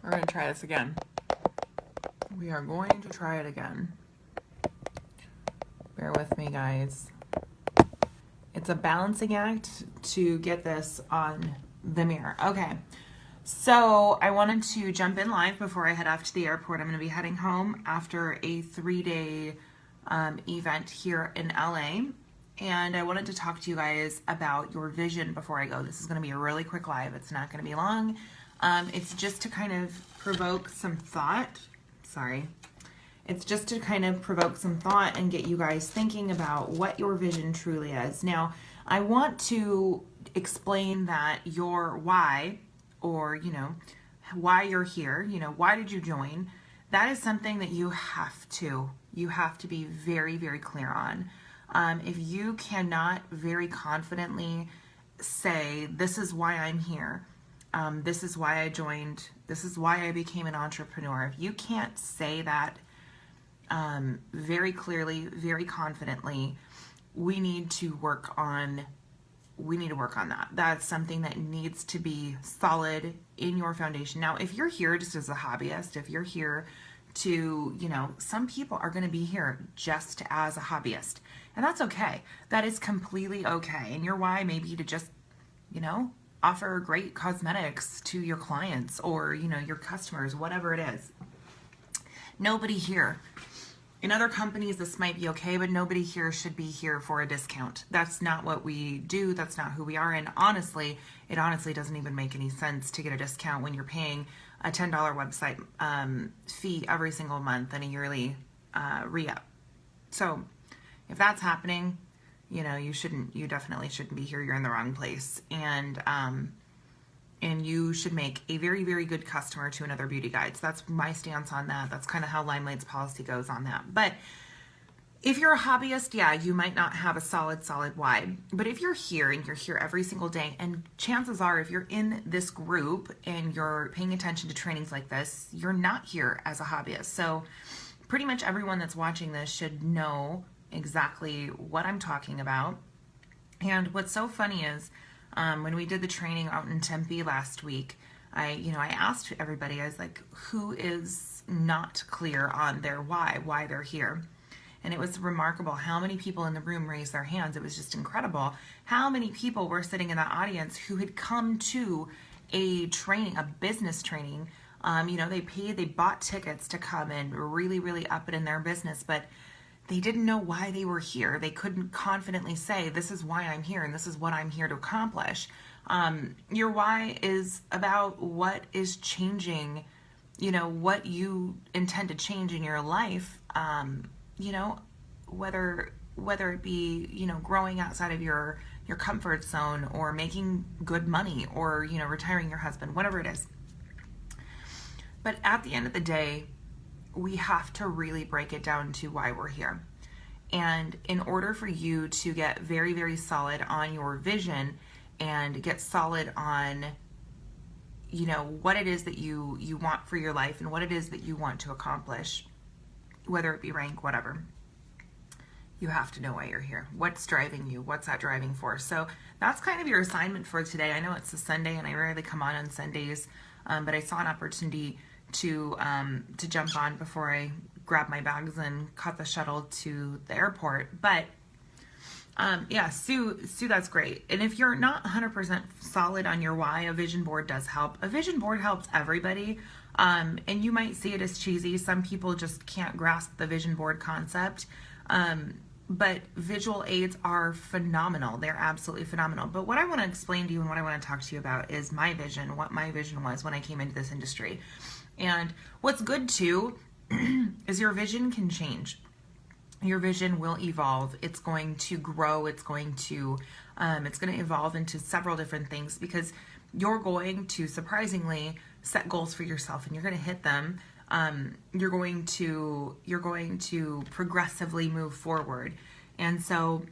We're going to try this again. We are going to try it again. Bear with me, guys. It's a balancing act to get this on the mirror. Okay. So I wanted to jump in live before I head off to the airport. I'm going to be heading home after a 3-day event here in LA. And I wanted to talk to you guys about your vision before I go. This is going to be a really quick live. It's not going to be long. It's just to kind of provoke some thought. Sorry. It's just to kind of provoke some thought and get you guys thinking about what your vision truly is. Now, I want to explain that your why, or, why you're here, why did you join? That is something that you have to be very, very clear on. If you cannot very confidently say, this is why I'm here, this is why I joined, this is why I became an entrepreneur. If you can't say that very clearly, very confidently, we need to work on that. That's something that needs to be solid in your foundation. Now, if you're here just as a hobbyist, if you're here to, some people are going to be here just as a hobbyist, and that's okay. That is completely okay. And your why may be to just, offer great cosmetics to your clients or, your customers, whatever it is. Nobody here. In other companies, this might be okay, but nobody here should be here for a discount. That's not what we do. That's not who we are. And honestly, it doesn't even make any sense to get a discount when you're paying a $10 website fee every single month and a yearly re-up. So if that's happening, you definitely shouldn't be here. You're in the wrong place. And you should make a very, very good customer to another beauty guide. So that's my stance on that. That's kind of how Limelight's policy goes on that. But if you're a hobbyist, yeah, you might not have a solid why. But if you're here and you're here every single day, and chances are if you're in this group and you're paying attention to trainings like this, you're not here as a hobbyist. So pretty much everyone that's watching this should know exactly what I'm talking about. And what's so funny is, when we did the training out in Tempe last week, I asked everybody, I was like, who is not clear on their why they're here? And it was remarkable how many people in the room raised their hands. It was just incredible how many people were sitting in the audience who had come to a training, a business training. They bought tickets to come and really, really up it in their business, but they didn't know why they were here. They couldn't confidently say, this is why I'm here and this is what I'm here to accomplish. Your why is about what is changing, what you intend to change in your life, whether it be, growing outside of your comfort zone or making good money or, retiring your husband, whatever it is. But at the end of the day, we have to really break it down to why we're here. And in order for you to get very, very solid on your vision and get solid on, what it is that you want for your life and what it is that you want to accomplish, whether it be rank, whatever, you have to know why you're here. What's driving you? What's that driving force? So that's kind of your assignment for today. I know it's a Sunday and I rarely come on Sundays, but I saw an opportunity to jump on before I grabbed my bags and caught the shuttle to the airport. But yeah, Sue, that's great. And if you're not 100% solid on your why, a vision board does help. A vision board helps everybody. And you might see it as cheesy. Some people just can't grasp the vision board concept. But visual aids are phenomenal. They're absolutely phenomenal. But what I want to explain to you and what I want to talk to you about is my vision, what my vision was when I came into this industry. And what's good too is your vision can change. Your vision will evolve. It's going to grow. It's going to evolve into several different things because you're going to surprisingly set goals for yourself and you're going to hit them. You're going to progressively move forward. And so,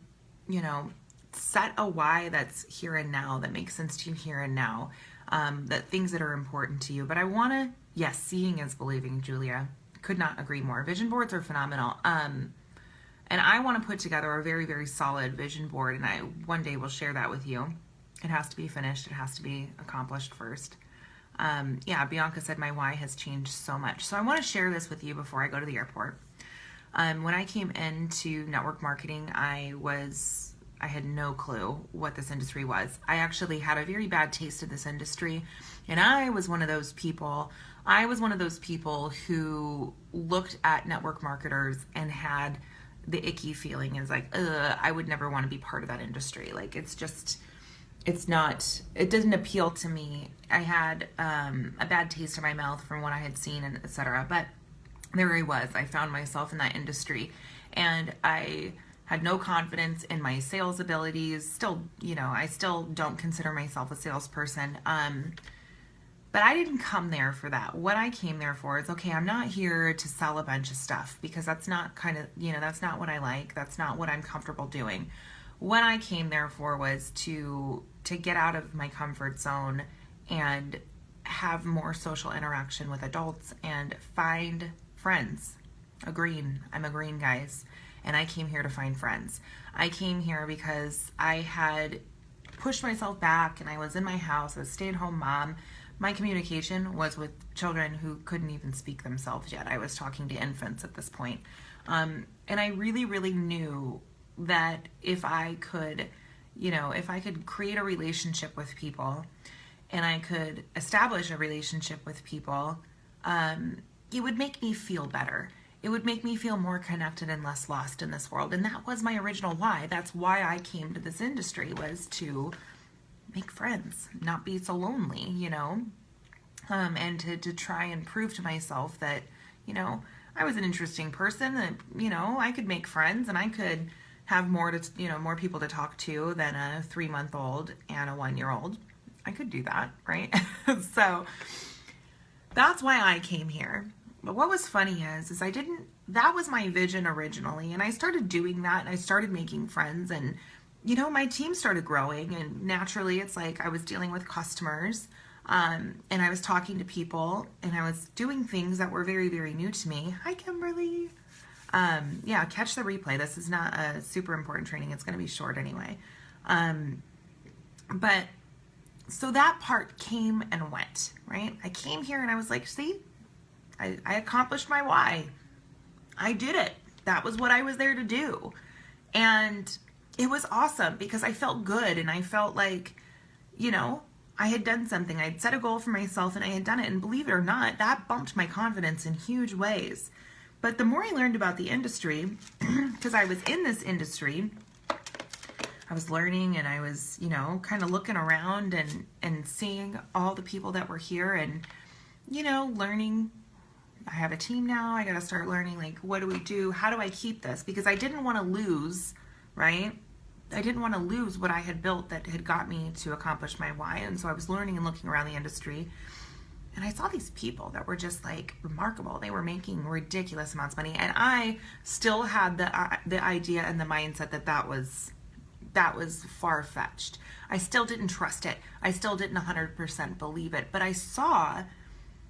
set a why that's here and now, that makes sense to you here and now, that things that are important to you. But I want to, yes, seeing is believing, Julia. Could not agree more. Vision boards are phenomenal. And I want to put together a very, very solid vision board, and I one day will share that with you. It has to be finished. It has to be accomplished first. Yeah, Bianca said my why has changed so much. So I want to share this with you before I go to the airport. When I came into network marketing, I had no clue what this industry was. I actually had a very bad taste of this industry, and I was one of those people who looked at network marketers and had the icky feeling, is like, ugh, I would never want to be part of that industry. Like, it doesn't appeal to me. I had a bad taste in my mouth from what I had seen, and etc. But there I was. I found myself in that industry, and I had no confidence in my sales abilities. Still, I still don't consider myself a salesperson. But I didn't come there for that. What I came there for is, okay, I'm not here to sell a bunch of stuff, because that's not that's not what I like. That's not what I'm comfortable doing. What I came there for was to get out of my comfort zone and have more social interaction with adults and find friends. I'm a green, guys. And I came here to find friends. I came here because I had pushed myself back, and I was in my house, a stay-at-home mom. My communication was with children who couldn't even speak themselves yet. I was talking to infants at this point. And I really, really knew that if I could create a relationship with people, and I could establish a relationship with people, it would make me feel better. It would make me feel more connected and less lost in this world. And that was my original why. That's why I came to this industry, was to make friends, not be so lonely, and to try and prove to myself that, I was an interesting person, that, I could make friends, and I could have more people to talk to than a 3-month-old and a 1-year-old. I could do that, right? So that's why I came here. But what was funny is that was my vision originally, and I started doing that, and I started making friends, and my team started growing, and naturally it's like I was dealing with customers, and I was talking to people, and I was doing things that were very, very new to me. Hi, Kimberly. Yeah, catch the replay. This is not a super important training. It's going to be short anyway. But so that part came and went, right? I came here and I was like, see, I accomplished my why. I did it. That was what I was there to do. And it was awesome, because I felt good, and I felt like, I had done something. I had set a goal for myself, and I had done it. And believe it or not, that bumped my confidence in huge ways. But the more I learned about the industry, because I was in this industry, I was learning, and I was, kind of looking around and seeing all the people that were here, and, learning. I have a team now. I got to start learning, like, what do we do? How do I keep this? Because I didn't want to lose, right? I didn't want to lose what I had built that had got me to accomplish my why. And so I was learning and looking around the industry, and I saw these people that were just like remarkable. They were making ridiculous amounts of money, and I still had the idea and the mindset that was far-fetched. I still didn't trust it. I still didn't 100% believe it. But I saw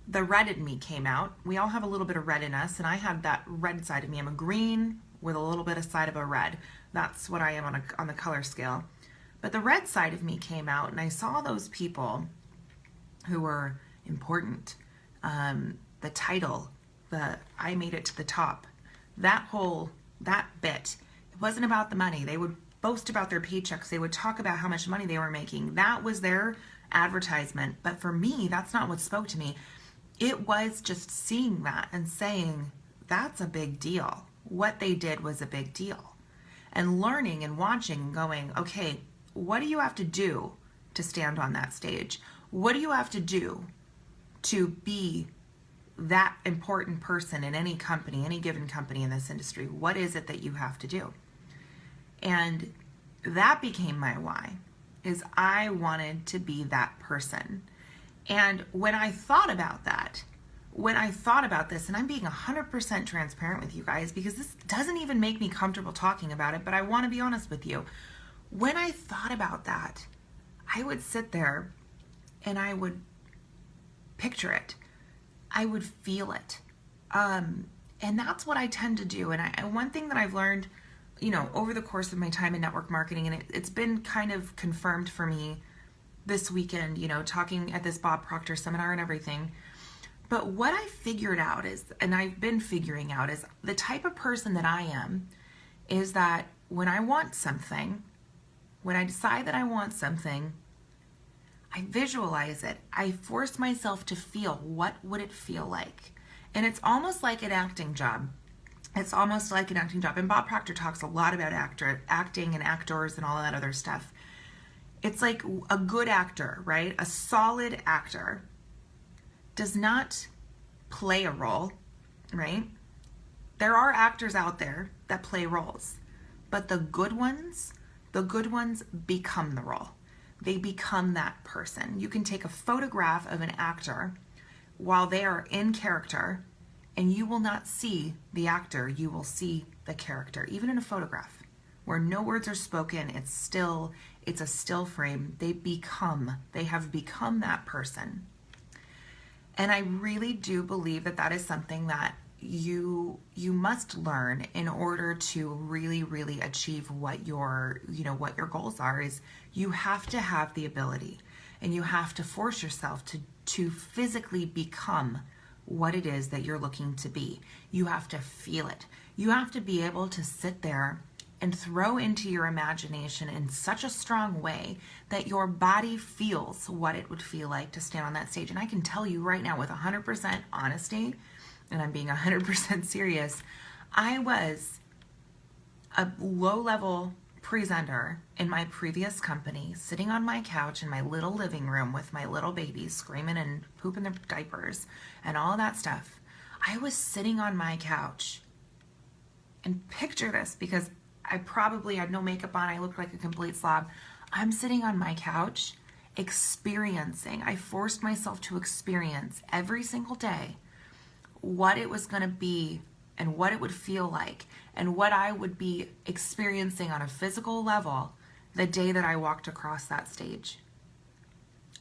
the red in me came out. We all have a little bit of red in us, and I had that red side of me. I'm a green with a little bit of side of a red. That's what I am on the color scale. But the red side of me came out, and I saw those people who were important. The title, I made it to the top. That bit, it wasn't about the money. They would boast about their paychecks. They would talk about how much money they were making. That was their advertisement. But for me, that's not what spoke to me. It was just seeing that and saying, that's a big deal. What they did was a big deal. And learning and watching and going, okay, what do you have to do to stand on that stage? What do you have to do to be that important person in any company, any given company in this industry? What is it that you have to do? And that became my why, is I wanted to be that person. And when I thought about this, and I'm being 100% transparent with you guys, because this doesn't even make me comfortable talking about it, but I want to be honest with you. When I thought about that, I would sit there and I would picture it. I would feel it. And that's what I tend to do. And one thing that I've learned, over the course of my time in network marketing, and it's been kind of confirmed for me this weekend, you know, talking at this Bob Proctor seminar and everything. But what I figured out is, and I've been figuring out, is the type of person that I am is that when I want something, when I decide that I want something, I visualize it. I force myself to feel, what would it feel like? And it's almost like an acting job. It's almost like an acting job. And Bob Proctor talks a lot about acting and actors and all that other stuff. It's like a good actor, right? A solid actor does not play a role, right? There are actors out there that play roles, but the good ones become the role. They become that person. You can take a photograph of an actor while they are in character, and you will not see the actor, you will see the character, even in a photograph where no words are spoken. It's a still frame. They have become that person. And I really do believe that that is something that you must learn in order to really achieve what your goals are. Is you have to have the ability, and you have to force yourself to physically become what it is that you're looking to be. You have to feel it. You have to be able to sit there and throw into your imagination in such a strong way that your body feels what it would feel like to stand on that stage. And I can tell you right now with 100% honesty, and I'm being 100% serious, I was a low-level presenter in my previous company, sitting on my couch in my little living room with my little babies screaming and pooping their diapers and all that stuff. I was sitting on my couch, and picture this, because I probably had no makeup on, I looked like a complete slob. I'm sitting on my couch experiencing, I forced myself to experience every single day what it was going to be and what it would feel like and what I would be experiencing on a physical level the day that I walked across that stage.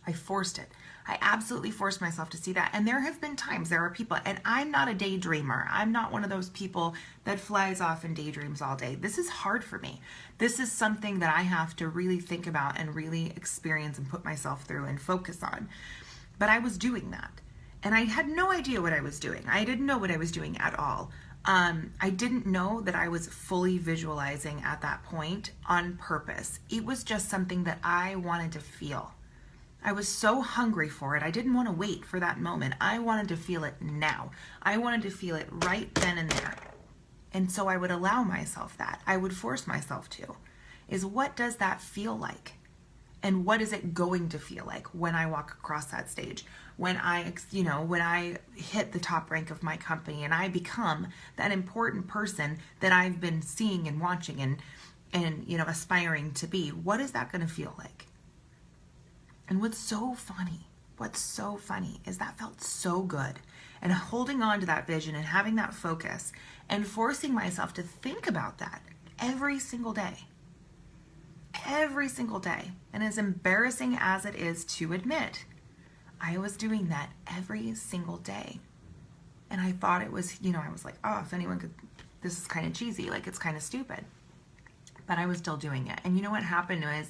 I forced it. I absolutely forced myself to see that. And there have been times, there are people, and I'm not a daydreamer. I'm not one of those people that flies off and daydreams all day. This is hard for me. This is something that I have to really think about and really experience and put myself through and focus on. But I was doing that. And I had no idea what I was doing. I didn't know what I was doing at all. I didn't know that I was fully visualizing at that point on purpose. It was just something that I wanted to feel. I was so hungry for it. I didn't want to wait for that moment. I wanted to feel it now. I wanted to feel it right then and there. And so I would allow myself that. I would force myself to. Is what does that feel like? And what is it going to feel like when I walk across that stage? When I hit the top rank of my company and I become that important person that I've been seeing and watching and aspiring to be, what is that going to feel like? And what's so funny is that felt so good. And holding on to that vision and having that focus and forcing myself to think about that every single day. Every single day. And as embarrassing as it is to admit, I was doing that every single day. And I thought it was, I was like, oh, if anyone could, this is kind of cheesy, like it's kind of stupid. But I was still doing it. And you know what happened was,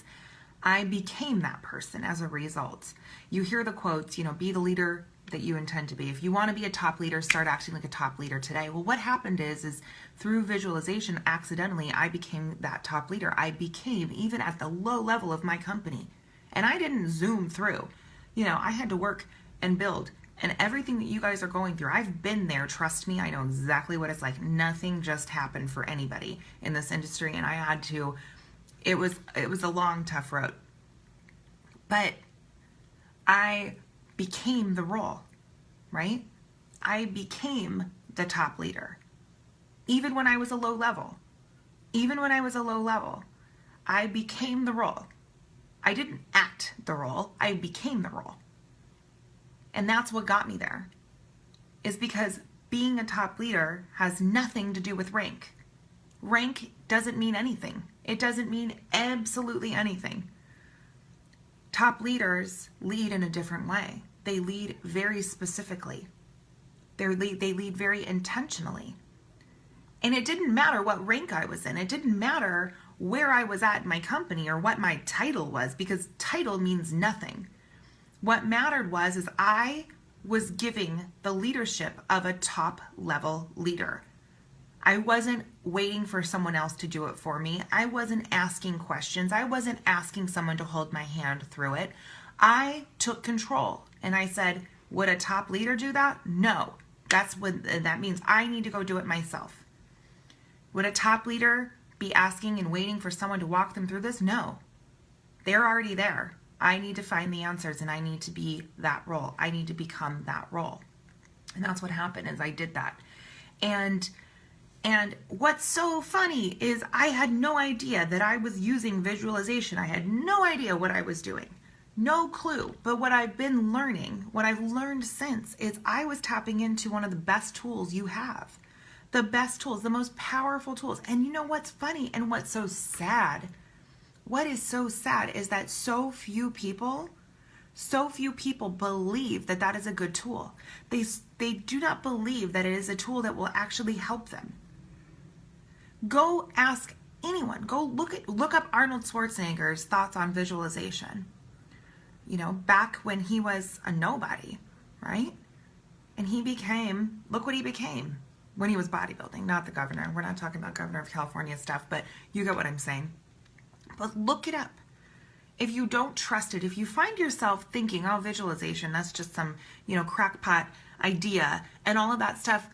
I became that person as a result. You hear the quotes, be the leader that you intend to be. If you want to be a top leader, start acting like a top leader today. Well, what happened is through visualization, accidentally, I became that top leader. I became, even at the low level of my company. And I didn't zoom through. I had to work and build. And everything that you guys are going through, I've been there. Trust me, I know exactly what it's like. Nothing just happened for anybody in this industry. And I had to... It was a long, tough road. But I became the role, right? I became the top leader. Even when I was a low level. I became the role. I didn't act the role. I became the role. And that's what got me there. Is because being a top leader has nothing to do with rank. Rank doesn't mean anything. It doesn't mean absolutely anything. Top leaders lead in a different way. They lead very specifically. They lead very intentionally. And it didn't matter what rank I was in. It didn't matter where I was at in my company or what my title was, because title means nothing. What mattered is I was giving the leadership of a top level leader. I wasn't waiting for someone else to do it for me. I wasn't asking questions. I wasn't asking someone to hold my hand through it. I took control and I said, would a top leader do that? No. That means I need to go do it myself. Would a top leader be asking and waiting for someone to walk them through this? No. They're already there. I need to find the answers and I need to be that role. I need to become that role. And that's what happened is I did that. And what's so funny is I had no idea that I was using visualization. I had no idea what I was doing. No clue. But what I've been learning, what I've learned since, is I was tapping into one of the best tools you have. The best tools, the most powerful tools. And you know what's funny and what's so sad? What is so sad is that so few people believe that that is a good tool. They do not believe that it is a tool that will actually help them. Go ask anyone. Go look up Arnold Schwarzenegger's thoughts on visualization. You know, back when he was a nobody, right? And look what he became when he was bodybuilding, not the governor. We're not talking about governor of California stuff, but you get what I'm saying. But look it up. If you don't trust it, if you find yourself thinking, oh, visualization, that's just some, crackpot idea and all of that stuff,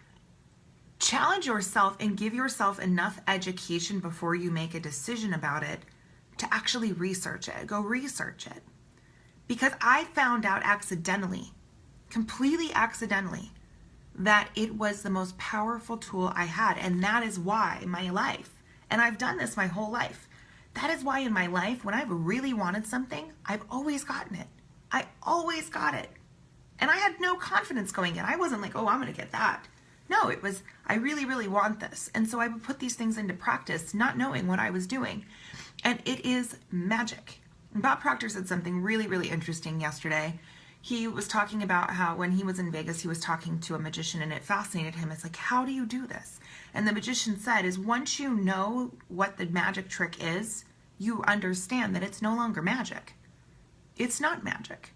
challenge yourself and give yourself enough education before you make a decision about it to actually research it. Go research it. Because I found out completely accidentally, that it was the most powerful tool I had. And that is why my life, and I've done this my whole life, that is why in my life, when I've really wanted something, I've always gotten it. I always got it. And I had no confidence going in. I wasn't like, oh, I'm going to get that. No, it was, I really, really want this. And so I would put these things into practice, not knowing what I was doing. And it is magic. And Bob Proctor said something really, really interesting yesterday. He was talking about how when he was in Vegas, he was talking to a magician and it fascinated him. It's like, how do you do this? And the magician said is once you know what the magic trick is, you understand that it's no longer magic. It's not magic.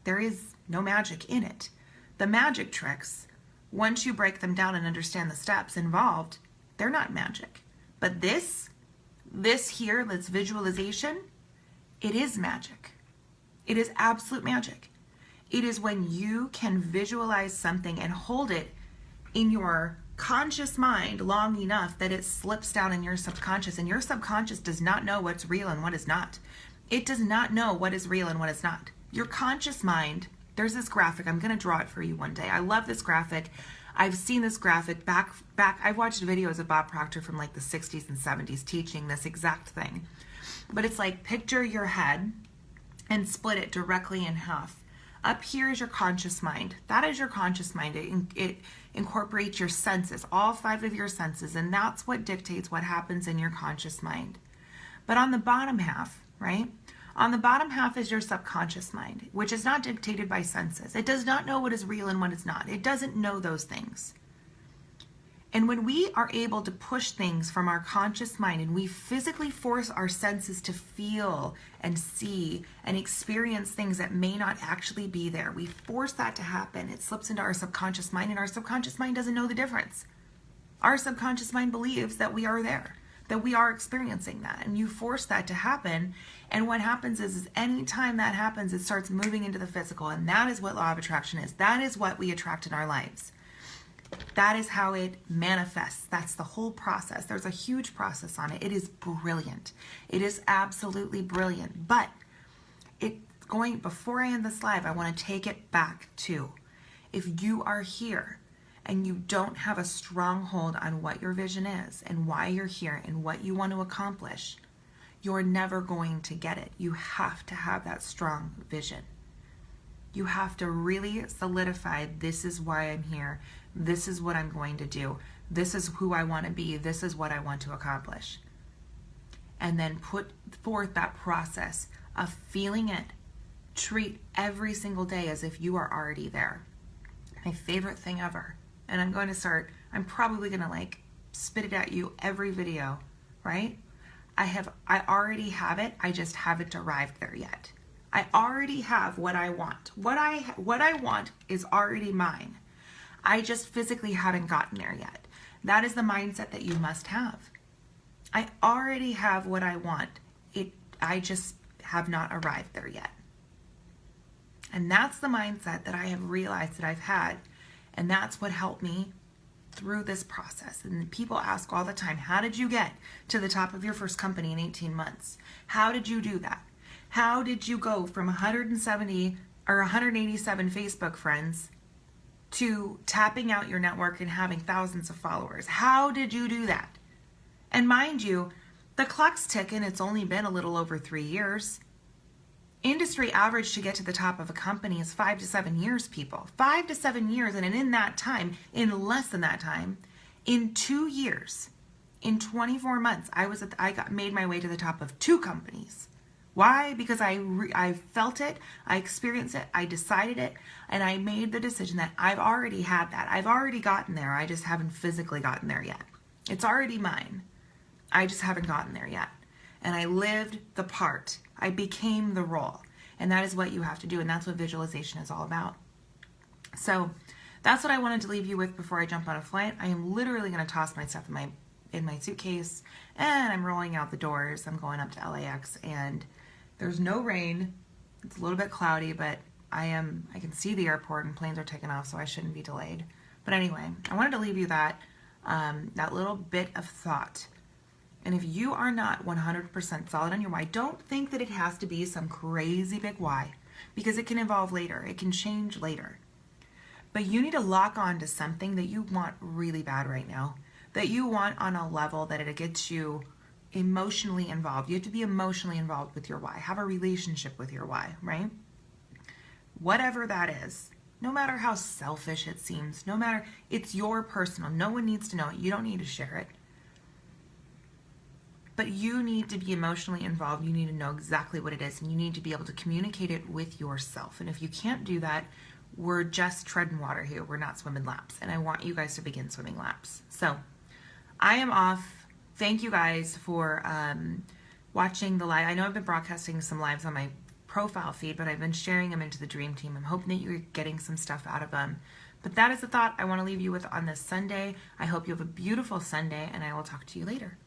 There is no magic in it. The magic tricks, once you break them down and understand the steps involved, they're not magic. But this here, this visualization, it is magic. It is absolute magic. It is when you can visualize something and hold it in your conscious mind long enough that it slips down in your subconscious, and your subconscious does not know what's real and what is not. It does not know what is real and what is not. Your conscious mind, there's this graphic, I'm going to draw it for you one day. I love this graphic. I've seen this graphic back, I've watched videos of Bob Proctor from like the 60s and 70s teaching this exact thing. But it's like picture your head and split it directly in half. Up here is your conscious mind. That is your conscious mind. It incorporates your senses, all 5 of your senses, and that's what dictates what happens in your conscious mind. But on the bottom half, right? On the bottom half is your subconscious mind, which is not dictated by senses. It does not know what is real and what is not. It doesn't know those things. And when we are able to push things from our conscious mind and we physically force our senses to feel and see and experience things that may not actually be there, we force that to happen. It slips into our subconscious mind, and our subconscious mind doesn't know the difference. Our subconscious mind believes that we are there, that we are experiencing that, and you force that to happen. And what happens is anytime that happens, it starts moving into the physical, and that is what law of attraction is. That is what we attract in our lives. That is how it manifests. That's the whole process. There's a huge process on it. It is brilliant. It is absolutely brilliant. But before I end this live, I want to take it back to, if you are here and you don't have a stronghold on what your vision is and why you're here and what you want to accomplish, you're never going to get it. You have to have that strong vision. You have to really solidify, this is why I'm here. This is what I'm going to do. This is who I want to be. This is what I want to accomplish. And then put forth that process of feeling it. Treat every single day as if you are already there. My favorite thing ever. And I'm probably going to spit it at you every video, right? I already have it. I just haven't arrived there yet. I already have what I want. What I want is already mine. I just physically haven't gotten there yet. That is the mindset that you must have. I already have what I want. I just have not arrived there yet. And that's the mindset that I have realized that I've had. And that's what helped me through this process. And people ask all the time, how did you get to the top of your first company in 18 months? How did you do that? How did you go from 170 or 187 Facebook friends to tapping out your network and having thousands of followers? How did you do that? And mind you, the clock's ticking. It's only been a little over 3 years. Industry average to get to the top of a company is 5 to 7 years, people. 5 to 7 years, and in that time, in less than that time, in 2 years, in 24 months, I made my way to the top of 2 companies. Why? Because I felt it, I experienced it, I decided it, and I made the decision that I've already had that. I've already gotten there. I just haven't physically gotten there yet. It's already mine. I just haven't gotten there yet. And I lived the part. I became the role. And that is what you have to do. And that's what visualization is all about. So that's what I wanted to leave you with before I jump on a flight. I am literally going to toss my stuff in my suitcase, and I'm rolling out the doors. I'm going up to LAX, and there's no rain. It's a little bit cloudy, but I can see the airport and planes are taking off, so I shouldn't be delayed. But anyway, I wanted to leave you that little bit of thought. And if you are not 100% solid on your why, don't think that it has to be some crazy big why, because it can evolve later. It can change later. But you need to lock on to something that you want really bad right now, that you want on a level that it gets you emotionally involved. You have to be emotionally involved with your why. Have a relationship with your why, right? Whatever that is, no matter how selfish it seems, it's your personal. No one needs to know it. You don't need to share it. But you need to be emotionally involved. You need to know exactly what it is, and you need to be able to communicate it with yourself. And if you can't do that, we're just treading water here. We're not swimming laps. And I want you guys to begin swimming laps. So I am off. Thank you guys for watching the live. I know I've been broadcasting some lives on my profile feed, but I've been sharing them into the Dream Team. I'm hoping that you're getting some stuff out of them. But that is the thought I want to leave you with on this Sunday. I hope you have a beautiful Sunday, and I will talk to you later.